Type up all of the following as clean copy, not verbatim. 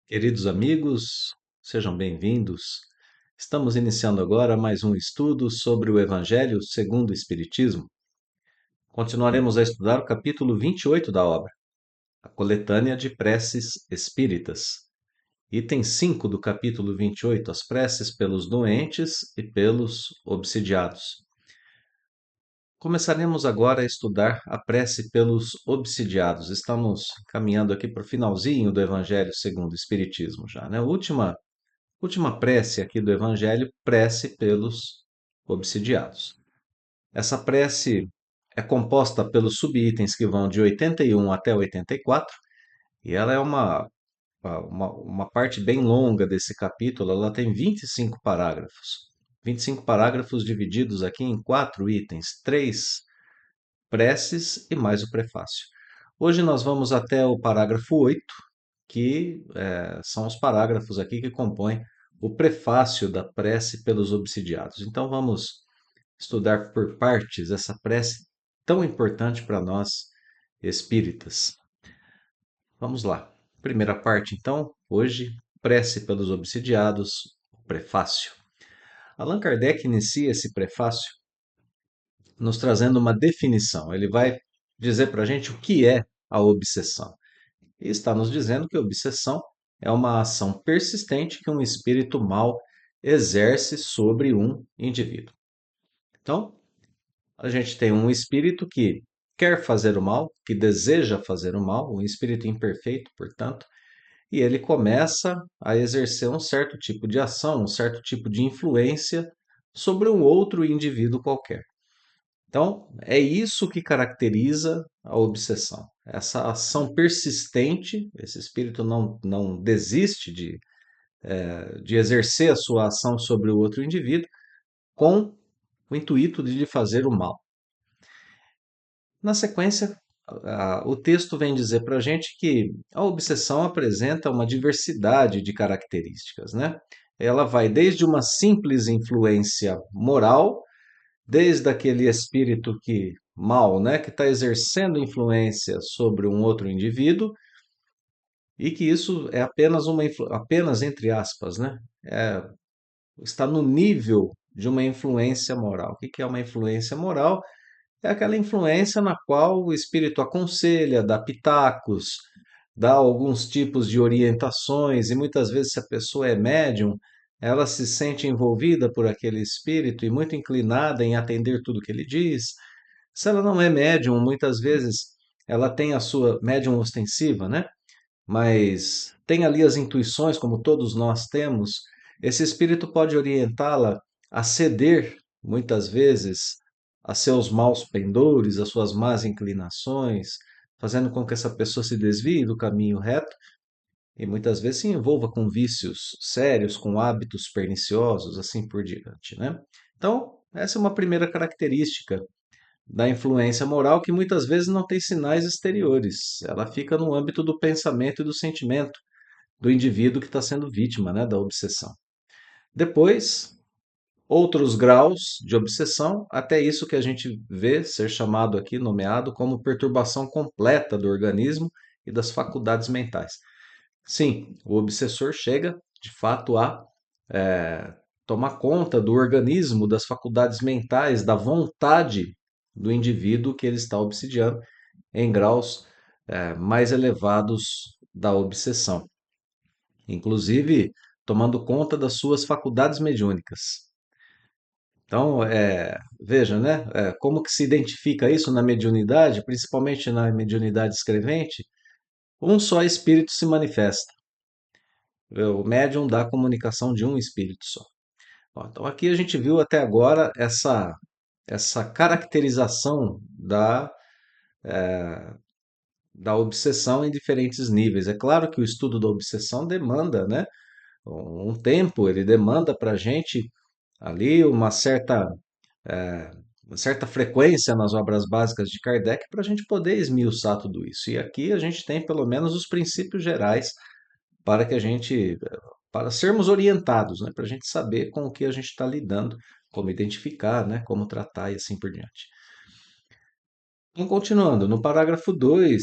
Queridos amigos, sejam bem-vindos. Estamos iniciando agora mais um estudo sobre o Evangelho segundo o Espiritismo. Continuaremos a estudar o capítulo 28 da obra, a coletânea de preces espíritas. Item 5 do capítulo 28, as preces pelos doentes e pelos obsidiados. Começaremos agora a estudar a prece pelos obsidiados. Estamos caminhando aqui para o finalzinho do Evangelho segundo o Espiritismo já, né? Última prece aqui do Evangelho, prece pelos obsidiados. Essa prece é composta pelos subitens que vão de 81 até 84, e ela é uma parte bem longa desse capítulo, ela tem 25 parágrafos. 25 parágrafos divididos aqui em quatro itens, três preces e mais o prefácio. Hoje nós vamos até o parágrafo 8, que são os parágrafos aqui que compõem o prefácio da prece pelos obsidiados. Então vamos estudar por partes essa prece tão importante para nós espíritas. Vamos lá. Primeira parte, então, hoje, prece pelos obsidiados, o prefácio. Allan Kardec inicia esse prefácio nos trazendo uma definição. Ele vai dizer para a gente o que é a obsessão. E está nos dizendo que a obsessão é uma ação persistente que um espírito mau exerce sobre um indivíduo. Então, a gente tem um espírito que quer fazer o mal, que deseja fazer o mal, um espírito imperfeito, portanto, e ele começa a exercer um certo tipo de ação, um certo tipo de influência sobre um outro indivíduo qualquer. Então, é isso que caracteriza a obsessão. Essa ação persistente, esse espírito não desiste de exercer a sua ação sobre o outro indivíduo com o intuito de lhe fazer o mal. Na sequência, o texto vem dizer para a gente que a obsessão apresenta uma diversidade de características, né? Ela vai desde uma simples influência moral, desde aquele espírito que mal, né, que está exercendo influência sobre um outro indivíduo, e que isso é apenas entre aspas, né, está no nível de uma influência moral. O que que é uma influência moral? É aquela influência na qual o espírito aconselha, dá pitacos, dá alguns tipos de orientações, e muitas vezes, se a pessoa é médium, ela se sente envolvida por aquele espírito e muito inclinada em atender tudo que ele diz. Se ela não é médium, muitas vezes ela tem a sua médium ostensiva, né? Mas tem ali as intuições, como todos nós temos. Esse espírito pode orientá-la a ceder, muitas vezes, a seus maus pendores, a suas más inclinações, fazendo com que essa pessoa se desvie do caminho reto e muitas vezes se envolva com vícios sérios, com hábitos perniciosos, assim por diante, né? Então, essa é uma primeira característica da influência moral que muitas vezes não tem sinais exteriores. Ela fica no âmbito do pensamento e do sentimento do indivíduo que está sendo vítima, né, da obsessão. Depois, outros graus de obsessão, até isso que a gente vê ser chamado aqui, nomeado como perturbação completa do organismo e das faculdades mentais. Sim, o obsessor chega, de fato, a eh, tomar conta do organismo, das faculdades mentais, da vontade do indivíduo que ele está obsidiando em graus mais elevados da obsessão, inclusive tomando conta das suas faculdades mediúnicas. Então, veja, né, como que se identifica isso na mediunidade, principalmente na mediunidade escrevente, um só espírito se manifesta. O médium dá a comunicação de um espírito só. Bom, então aqui a gente viu até agora essa caracterização da obsessão em diferentes níveis. É claro que o estudo da obsessão demanda, né, um tempo, ele demanda para a gente ali uma certa frequência nas obras básicas de Kardec para a gente poder esmiuçar tudo isso. E aqui a gente tem pelo menos os princípios gerais para que a gente, para sermos orientados, né, para a gente saber com o que a gente está lidando, como identificar, né, como tratar e assim por diante. Então, continuando, no parágrafo 2,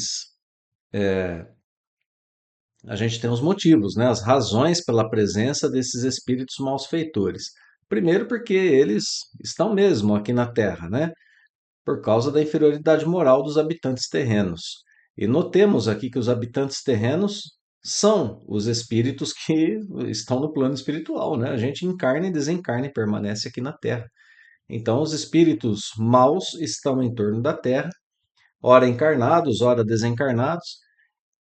a gente tem os motivos, né? As razões pela presença desses espíritos malfeitores. Primeiro, porque eles estão mesmo aqui na Terra, né? Por causa da inferioridade moral dos habitantes terrenos. E notemos aqui que os habitantes terrenos são os espíritos que estão no plano espiritual, né? A gente encarna e desencarna e permanece aqui na Terra. Então, os espíritos maus estão em torno da Terra, ora encarnados, ora desencarnados,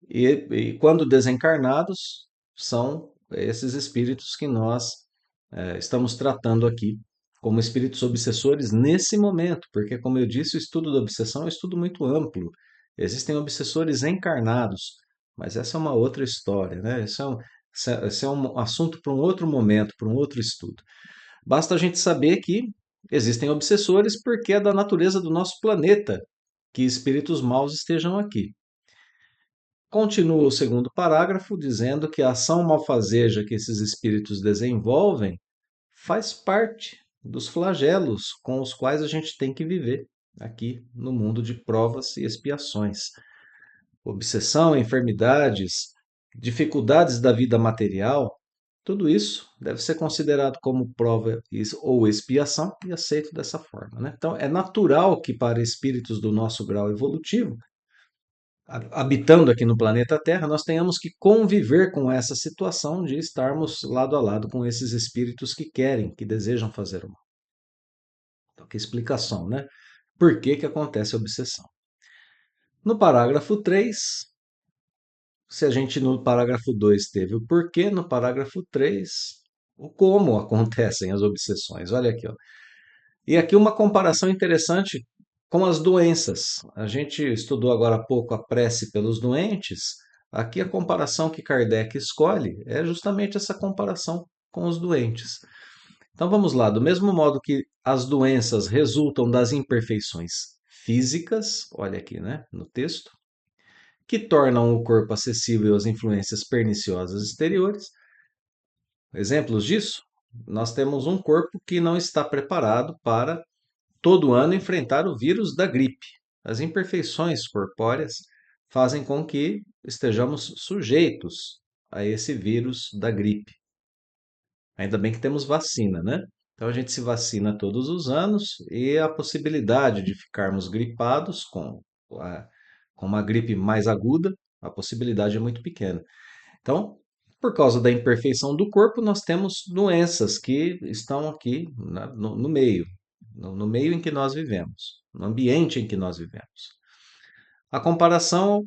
e quando desencarnados, são esses espíritos que nós estamos tratando aqui como espíritos obsessores nesse momento, porque, como eu disse, o estudo da obsessão é um estudo muito amplo. Existem obsessores encarnados, mas essa é uma outra história, né? Esse é um assunto para um outro momento, para um outro estudo. Basta a gente saber que existem obsessores porque é da natureza do nosso planeta que espíritos maus estejam aqui. Continua o segundo parágrafo dizendo que a ação malfazeja que esses espíritos desenvolvem faz parte dos flagelos com os quais a gente tem que viver aqui no mundo de provas e expiações. Obsessão, enfermidades, dificuldades da vida material, tudo isso deve ser considerado como prova ou expiação e aceito dessa forma, né? Então, é natural que para espíritos do nosso grau evolutivo, habitando aqui no planeta Terra, nós tenhamos que conviver com essa situação de estarmos lado a lado com esses espíritos que querem, que desejam fazer o mal. Então, que explicação, né? Por que que acontece a obsessão? No parágrafo 3, se a gente no parágrafo 2 teve o porquê, no parágrafo 3, o como acontecem as obsessões. Olha aqui, ó. E aqui uma comparação interessante com as doenças. A gente estudou agora há pouco a prece pelos doentes. Aqui a comparação que Kardec escolhe é justamente essa comparação com os doentes. Então vamos lá, do mesmo modo que as doenças resultam das imperfeições físicas, olha aqui, né, no texto, que tornam o corpo acessível às influências perniciosas exteriores. Exemplos disso? Nós temos um corpo que não está preparado para todo ano enfrentar o vírus da gripe. As imperfeições corpóreas fazem com que estejamos sujeitos a esse vírus da gripe. Ainda bem que temos vacina, né? Então a gente se vacina todos os anos e a possibilidade de ficarmos gripados a- com uma gripe mais aguda, a possibilidade é muito pequena. Então, por causa da imperfeição do corpo, nós temos doenças que estão aqui no meio, no meio em que nós vivemos, no ambiente em que nós vivemos. A comparação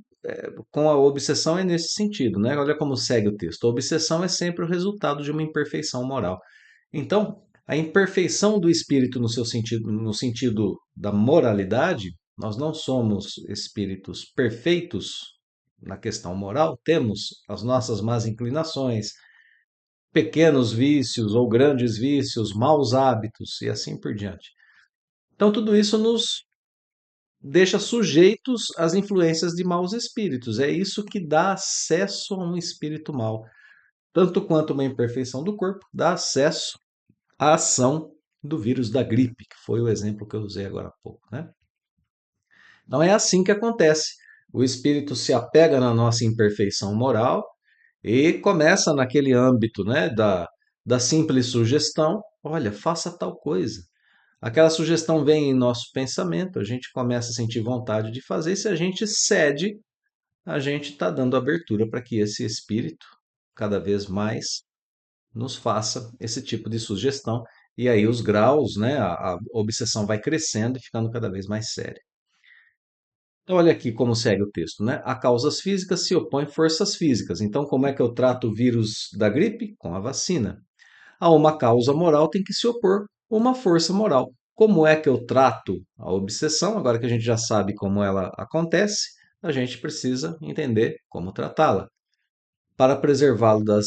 com a obsessão é nesse sentido, né? Olha como segue o texto. A obsessão é sempre o resultado de uma imperfeição moral. Então, a imperfeição do espírito no seu sentido, no sentido da moralidade, nós não somos espíritos perfeitos na questão moral, temos as nossas más inclinações, pequenos vícios ou grandes vícios, maus hábitos e assim por diante. Então, tudo isso nos deixa sujeitos às influências de maus espíritos. É isso que dá acesso a um espírito mau. Tanto quanto uma imperfeição do corpo, dá acesso à ação do vírus da gripe, que foi o exemplo que eu usei agora há pouco, né? Não é assim que acontece. O espírito se apega na nossa imperfeição moral e começa naquele âmbito, né, da simples sugestão, olha, faça tal coisa. Aquela sugestão vem em nosso pensamento, a gente começa a sentir vontade de fazer, e se a gente cede, a gente está dando abertura para que esse espírito, cada vez mais, nos faça esse tipo de sugestão. E aí os graus, né, a obsessão vai crescendo e ficando cada vez mais séria. Então, olha aqui como segue o texto, né? A causas físicas se opõem forças físicas. Então, como é que eu trato o vírus da gripe? Com a vacina. A uma causa moral tem que se opor uma força moral. Como é que eu trato a obsessão? Agora que a gente já sabe como ela acontece, a gente precisa entender como tratá-la. Para preservá-lo das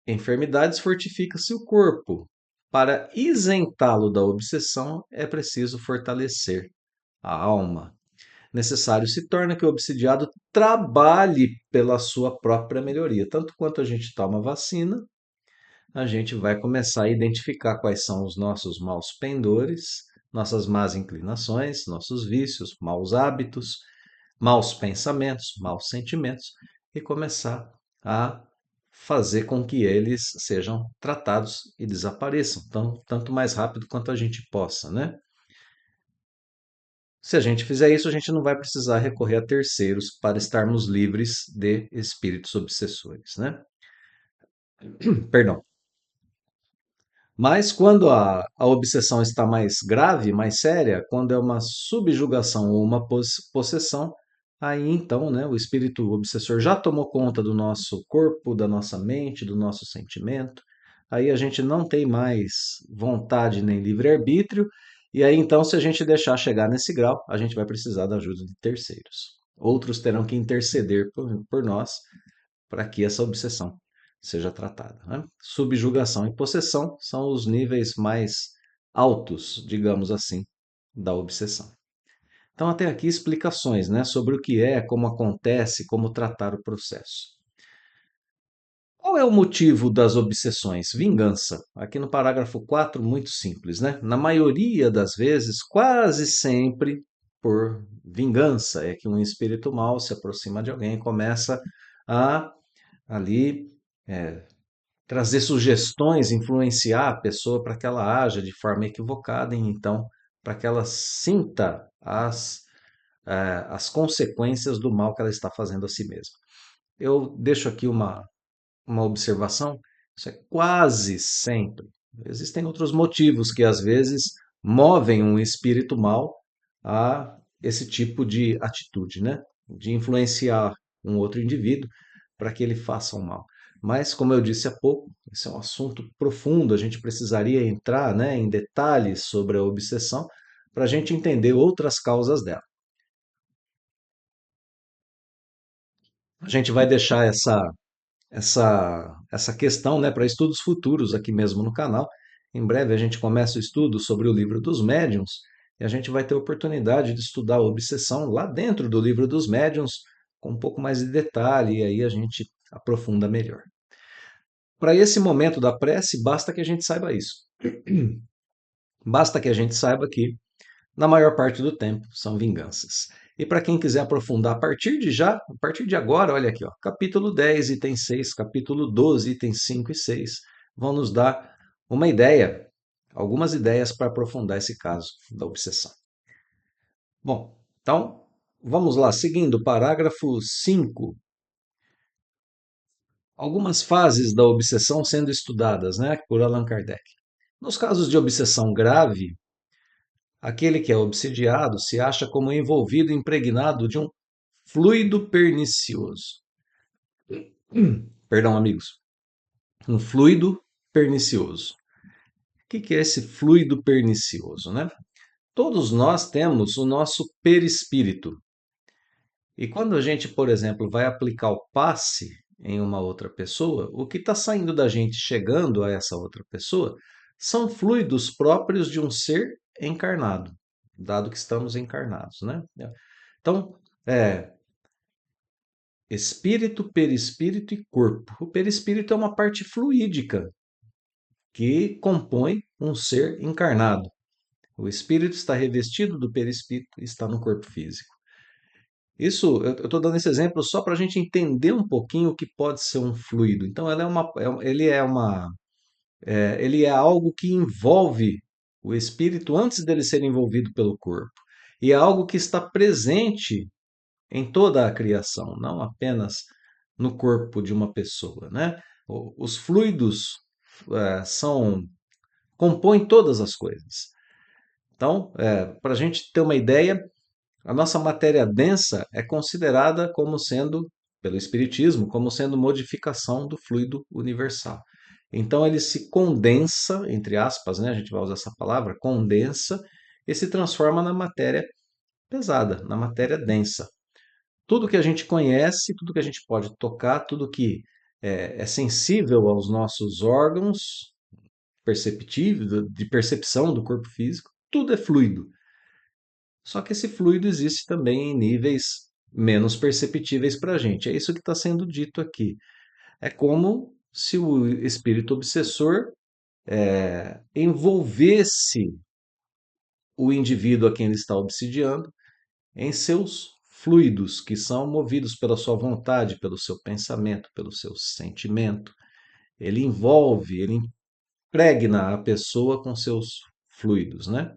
enfermidades, fortifica-se o corpo. Para isentá-lo da obsessão, é preciso fortalecer a alma. Necessário se torna que o obsidiado trabalhe pela sua própria melhoria. Tanto quanto a gente toma vacina, a gente vai começar a identificar quais são os nossos maus pendores, nossas más inclinações, nossos vícios, maus hábitos, maus pensamentos, maus sentimentos e começar a fazer com que eles sejam tratados e desapareçam, tanto mais rápido quanto a gente possa, né? Se a gente fizer isso, a gente não vai precisar recorrer a terceiros para estarmos livres de espíritos obsessores, né? Perdão. Mas quando a obsessão está mais grave, mais séria, quando é uma subjugação ou uma possessão, aí então, né, o espírito obsessor já tomou conta do nosso corpo, da nossa mente, do nosso sentimento. Aí a gente não tem mais vontade nem livre-arbítrio, e aí então, se a gente deixar chegar nesse grau, a gente vai precisar da ajuda de terceiros. Outros terão que interceder por nós para que essa obsessão seja tratada, né? Subjugação e possessão são os níveis mais altos, digamos assim, da obsessão. Então, até aqui explicações, né, sobre o que é, como acontece, como tratar o processo. Qual é o motivo das obsessões? Vingança. Aqui no parágrafo 4, muito simples, né? Na maioria das vezes, quase sempre por vingança, é que um espírito mau se aproxima de alguém e começa a ali é, trazer sugestões, influenciar a pessoa para que ela haja de forma equivocada e então para que ela sinta as consequências do mal que ela está fazendo a si mesma. Eu deixo aqui uma observação, isso é quase sempre. Existem outros motivos que às vezes movem um espírito mal a esse tipo de atitude, né? De influenciar um outro indivíduo para que ele faça o mal. Mas, como eu disse há pouco, esse é um assunto profundo, a gente precisaria entrar, né, em detalhes sobre a obsessão para a gente entender outras causas dela. A gente vai deixar essa questão, né, para estudos futuros aqui mesmo no canal. Em breve a gente começa o estudo sobre o livro dos médiuns e a gente vai ter oportunidade de estudar a obsessão lá dentro do livro dos médiuns com um pouco mais de detalhe e aí a gente aprofunda melhor. Para esse momento da prece, basta que a gente saiba isso. Basta que a gente saiba que, na maior parte do tempo, são vinganças. E para quem quiser aprofundar a partir de já, a partir de agora, olha aqui, ó, capítulo 10, item 6, capítulo 12, itens 5 e 6, vão nos dar uma ideia, algumas ideias para aprofundar esse caso da obsessão. Bom, então, vamos lá, seguindo o parágrafo 5. Algumas fases da obsessão sendo estudadas, né, por Allan Kardec. Nos casos de obsessão grave, aquele que é obsidiado se acha como envolvido, impregnado de um fluido pernicioso. Perdão, amigos. Um fluido pernicioso. O que é esse fluido pernicioso, né? Todos nós temos o nosso perispírito. E quando a gente, por exemplo, vai aplicar o passe em uma outra pessoa, o que está saindo da gente chegando a essa outra pessoa são fluidos próprios de um ser encarnado, dado que estamos encarnados, né? Então, é espírito, perispírito e corpo. O perispírito é uma parte fluídica que compõe um ser encarnado. O espírito está revestido do perispírito e está no corpo físico. Isso, eu estou dando esse exemplo só para a gente entender um pouquinho o que pode ser um fluido. Então, ele é algo que envolve o espírito antes dele ser envolvido pelo corpo. E é algo que está presente em toda a criação, não apenas no corpo de uma pessoa, né? Os fluidos são compõem todas as coisas. Então, para a gente ter uma ideia, a nossa matéria densa é considerada como sendo, pelo Espiritismo, como sendo modificação do fluido universal. Então ele se condensa, entre aspas, né, a gente vai usar essa palavra, condensa, e se transforma na matéria pesada, na matéria densa. Tudo que a gente conhece, tudo que a gente pode tocar, tudo que é sensível aos nossos órgãos perceptíveis, de percepção do corpo físico, tudo é fluido. Só que esse fluido existe também em níveis menos perceptíveis para a gente. É isso que está sendo dito aqui. É como se o espírito obsessor envolvesse o indivíduo a quem ele está obsidiando em seus fluidos que são movidos pela sua vontade, pelo seu pensamento, pelo seu sentimento. Ele envolve, ele impregna a pessoa com seus fluidos, né?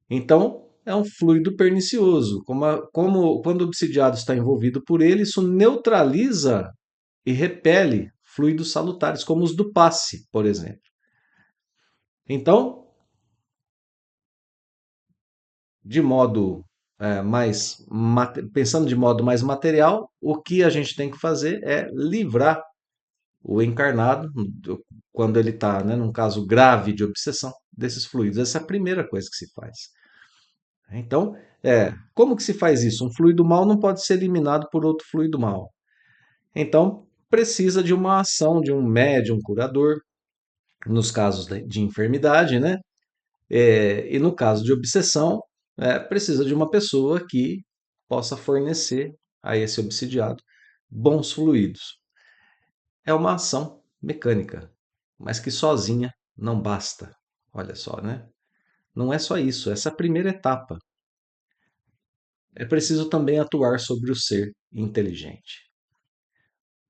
Então, é um fluido pernicioso. Como quando o obsidiado está envolvido por ele, isso neutraliza e repele fluidos salutares, como os do passe, por exemplo. Então, de modo pensando de modo mais material, o que a gente tem que fazer é livrar o encarnado, quando ele está, né, num caso grave de obsessão, desses fluidos. Essa é a primeira coisa que se faz. Então, como que se faz isso? Um fluido mal não pode ser eliminado por outro fluido mal. Então, precisa de uma ação de um médium curador, nos casos de enfermidade, né? E no caso de obsessão, precisa de uma pessoa que possa fornecer a esse obsidiado bons fluidos. É uma ação mecânica, mas que sozinha não basta. Olha só, né? Não é só isso, essa é a primeira etapa. É preciso também atuar sobre o ser inteligente.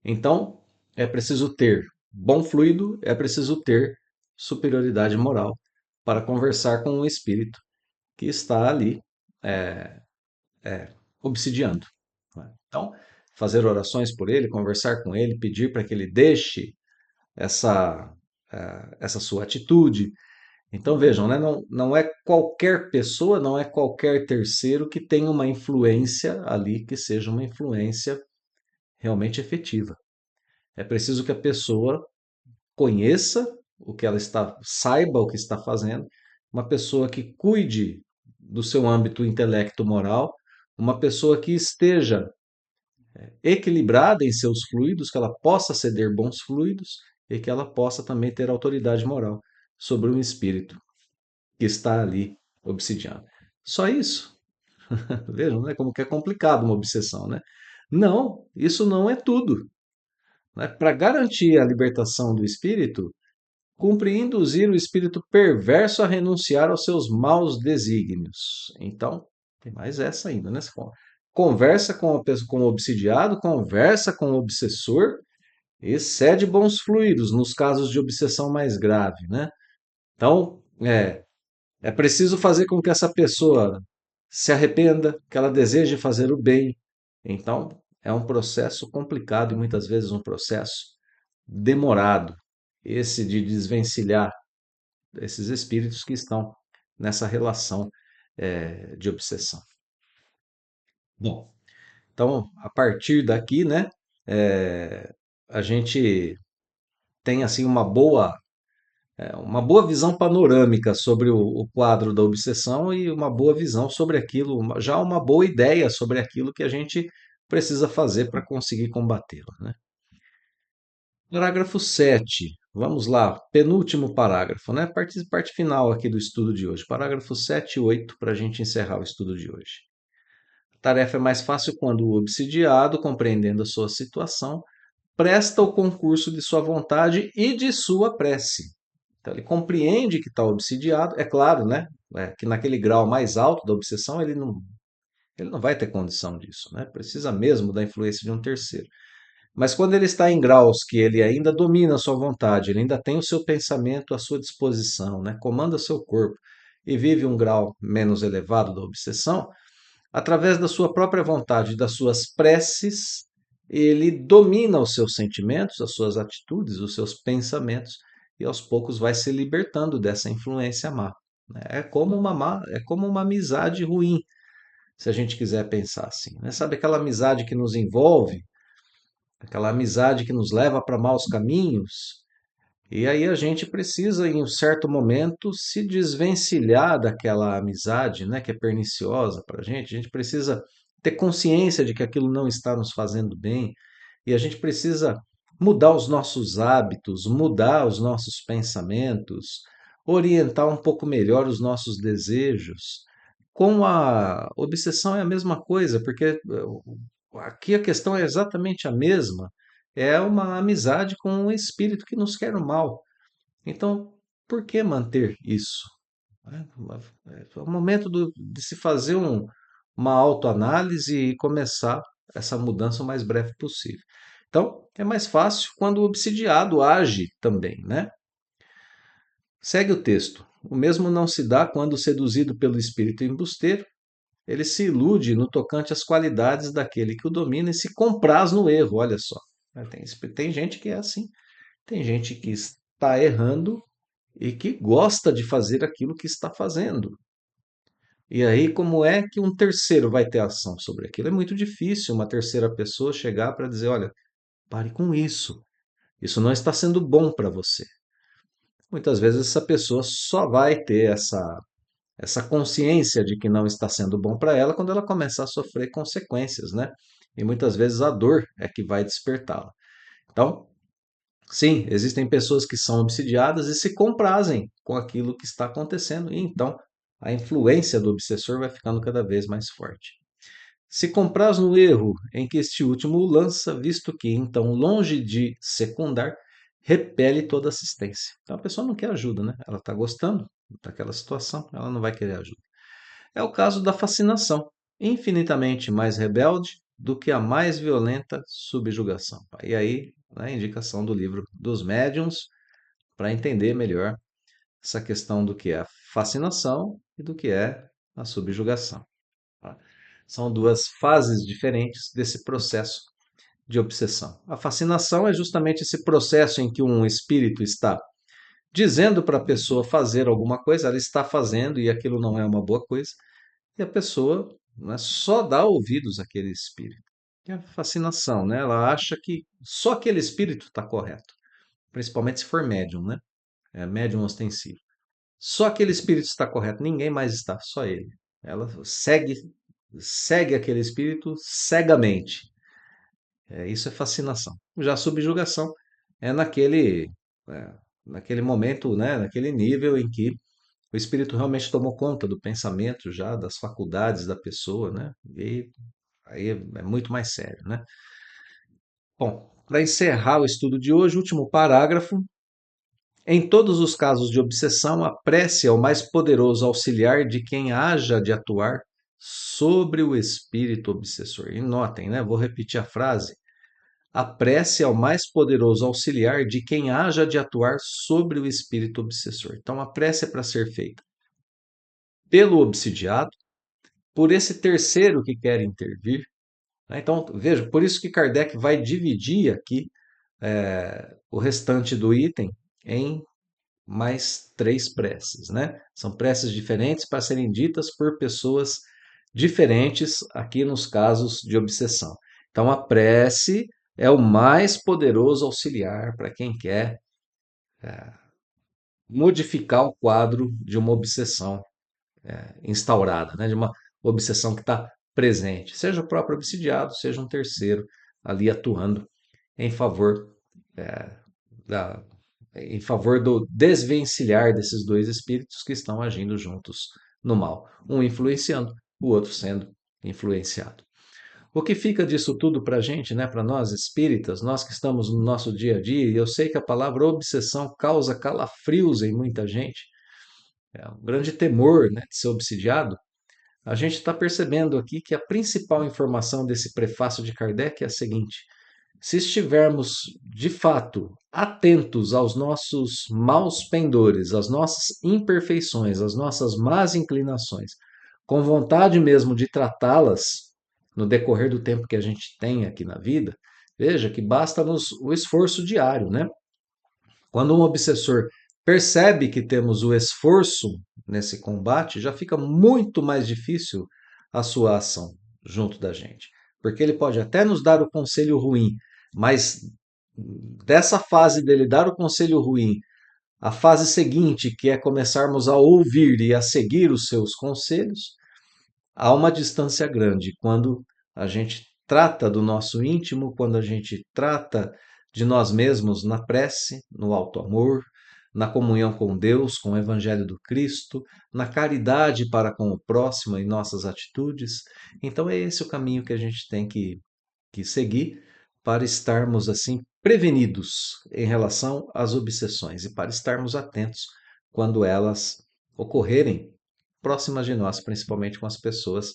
Então, é preciso ter bom fluido, é preciso ter superioridade moral para conversar com o espírito que está ali é, obsidiando. Né? Então, fazer orações por ele, conversar com ele, pedir para que ele deixe essa, essa sua atitude. Então vejam, né? Não é qualquer pessoa, não é qualquer terceiro que tenha uma influência ali que seja uma influência realmente efetiva. É preciso que a pessoa conheça o que ela está, saiba o que está fazendo, uma pessoa que cuide do seu âmbito intelecto-moral, uma pessoa que esteja equilibrada em seus fluidos, que ela possa ceder bons fluidos e que ela possa também ter autoridade moral sobre um espírito que está ali obsidiando. Só isso. Vejam, né, como que é complicado uma obsessão, né? Não, isso não é tudo. Né? Para garantir a libertação do espírito, cumpre induzir o espírito perverso a renunciar aos seus maus desígnios. Então, tem mais essa ainda, né? Você conversa com a pessoa, com o obsidiado, conversa com o obsessor e cede bons fluidos nos casos de obsessão mais grave, né? Então, é preciso fazer com que essa pessoa se arrependa, que ela deseje fazer o bem. Então, é um processo complicado e muitas vezes um processo demorado, esse de desvencilhar esses espíritos que estão nessa relação de obsessão. Bom, então a partir daqui, né, a gente tem assim uma boa visão panorâmica sobre o quadro da obsessão e uma boa visão sobre aquilo, já uma boa ideia sobre aquilo que a gente precisa fazer para conseguir combatê-la, né? Parágrafo 7. Vamos lá, penúltimo parágrafo, né? Parte final aqui do estudo de hoje. Parágrafo 7 e 8 para a gente encerrar o estudo de hoje. A tarefa é mais fácil quando o obsidiado, compreendendo a sua situação, presta o concurso de sua vontade e de sua prece. Então, ele compreende que está obsidiado, é claro, né? Que naquele grau mais alto da obsessão ele não vai ter condição disso, né? Precisa mesmo da influência de um terceiro. Mas quando ele está em graus que ele ainda domina a sua vontade, ele ainda tem o seu pensamento à sua disposição, né? Comanda seu corpo e vive um grau menos elevado da obsessão, através da sua própria vontade, das suas preces, ele domina os seus sentimentos, as suas atitudes, os seus pensamentos e aos poucos vai se libertando dessa influência má. É como uma amizade ruim, se a gente quiser pensar assim, né? Sabe aquela amizade que nos envolve, aquela amizade que nos leva para maus caminhos? E aí a gente precisa, em um certo momento, se desvencilhar daquela amizade, né, que é perniciosa para a gente. A gente precisa ter consciência de que aquilo não está nos fazendo bem. E a gente precisa mudar os nossos hábitos, mudar os nossos pensamentos, orientar um pouco melhor os nossos desejos. Com a obsessão é a mesma coisa, porque aqui a questão é exatamente a mesma. É uma amizade com um espírito que nos quer o mal. Então, por que manter isso? É o momento de se fazer uma autoanálise e começar essa mudança o mais breve possível. Então, é mais fácil quando o obsidiado age também, né? Segue o texto. O mesmo não se dá quando seduzido pelo espírito embusteiro, ele se ilude no tocante às qualidades daquele que o domina e se compraz no erro, olha só. Tem gente que é assim. Tem gente que está errando e que gosta de fazer aquilo que está fazendo. E aí, como é que um terceiro vai ter ação sobre aquilo? É muito difícil uma terceira pessoa chegar para dizer: olha, pare com isso. Isso não está sendo bom para você. Muitas vezes essa pessoa só vai ter essa consciência de que não está sendo bom para ela quando ela começar a sofrer consequências, né? E muitas vezes a dor é que vai despertá-la. Então, sim, existem pessoas que são obsidiadas e se comprazem com aquilo que está acontecendo, e então a influência do obsessor vai ficando cada vez mais forte. Se compraz no erro em que este último o lança, visto que, então, longe de secundar, repele toda assistência. Então a pessoa não quer ajuda, né? Ela está gostando daquela situação, ela não vai querer ajuda. É o caso da fascinação, infinitamente mais rebelde do que a mais violenta subjugação. E aí, né, a indicação do livro dos médiuns para entender melhor essa questão do que é a fascinação e do que é a subjugação. Tá? São duas fases diferentes desse processo de obsessão. A fascinação é justamente esse processo em que um espírito está dizendo para a pessoa fazer alguma coisa, ela está fazendo e aquilo não é uma boa coisa, e a pessoa, né, só dá ouvidos àquele espírito. É a fascinação, né? Ela acha que só aquele espírito está correto, principalmente se for médium, né? É médium ostensivo. Só aquele espírito está correto, ninguém mais está, só ele. Ela segue aquele espírito cegamente. Isso é fascinação. Já a subjugação é é, naquele momento, né, naquele nível em que o espírito realmente tomou conta do pensamento já, das faculdades da pessoa, né? E aí é muito mais sério, né? Bom, para encerrar o estudo de hoje, último parágrafo. Em todos os casos de obsessão, a prece é o mais poderoso auxiliar de quem haja de atuar sobre o espírito obsessor. E notem, né? Vou repetir a frase. A prece é o mais poderoso auxiliar de quem haja de atuar sobre o espírito obsessor. Então, a prece é para ser feita pelo obsidiado, por esse terceiro que quer intervir. Né? Então, veja, por isso que Kardec vai dividir aqui o restante do item em mais três preces, né? São preces diferentes para serem ditas por pessoas diferentes aqui nos casos de obsessão. Então, a prece é o mais poderoso auxiliar para quem quer modificar o quadro de uma obsessão instaurada, né? De uma obsessão que está presente, seja o próprio obsidiado, seja um terceiro ali atuando em favor da, em favor do desvencilhar desses dois espíritos que estão agindo juntos no mal, um influenciando, o outro sendo influenciado. O que fica disso tudo para a gente, né, para nós espíritas, nós que estamos no nosso dia a dia, e eu sei que a palavra obsessão causa calafrios em muita gente, é um grande temor, né, de ser obsidiado. A gente está percebendo aqui que a principal informação desse prefácio de Kardec é a seguinte: se estivermos de fato atentos aos nossos maus pendores, às nossas imperfeições, às nossas más inclinações, com vontade mesmo de tratá-las no decorrer do tempo que a gente tem aqui na vida, veja que basta-nos o esforço diário, né? Quando um obsessor percebe que temos o esforço nesse combate, já fica muito mais difícil a sua ação junto da gente. Porque ele pode até nos dar o conselho ruim, mas dessa fase dele dar o conselho ruim, a fase seguinte, que é começarmos a ouvir e a seguir os seus conselhos, há uma distância grande quando a gente trata do nosso íntimo, quando a gente trata de nós mesmos na prece, no alto amor, na comunhão com Deus, com o Evangelho do Cristo, na caridade para com o próximo em nossas atitudes. Então é esse o caminho que a gente tem que seguir para estarmos assim prevenidos em relação às obsessões e para estarmos atentos quando elas ocorrerem próximas de nós, principalmente com as pessoas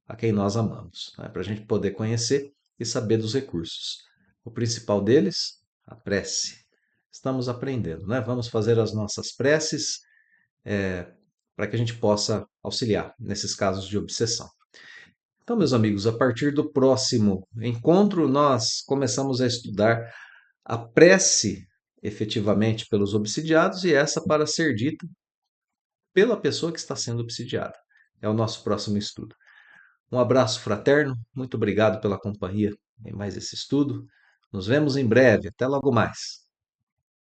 a quem nós amamos, né? Para a gente poder conhecer e saber dos recursos. O principal deles, a prece. Estamos aprendendo, né? Vamos fazer as nossas preces para que a gente possa auxiliar nesses casos de obsessão. Então, meus amigos, a partir do próximo encontro, nós começamos a estudar a prece efetivamente pelos obsidiados e essa para ser dita pela pessoa que está sendo obsidiada. É o nosso próximo estudo. Um abraço fraterno, muito obrigado pela companhia em mais esse estudo. Nos vemos em breve, até logo mais.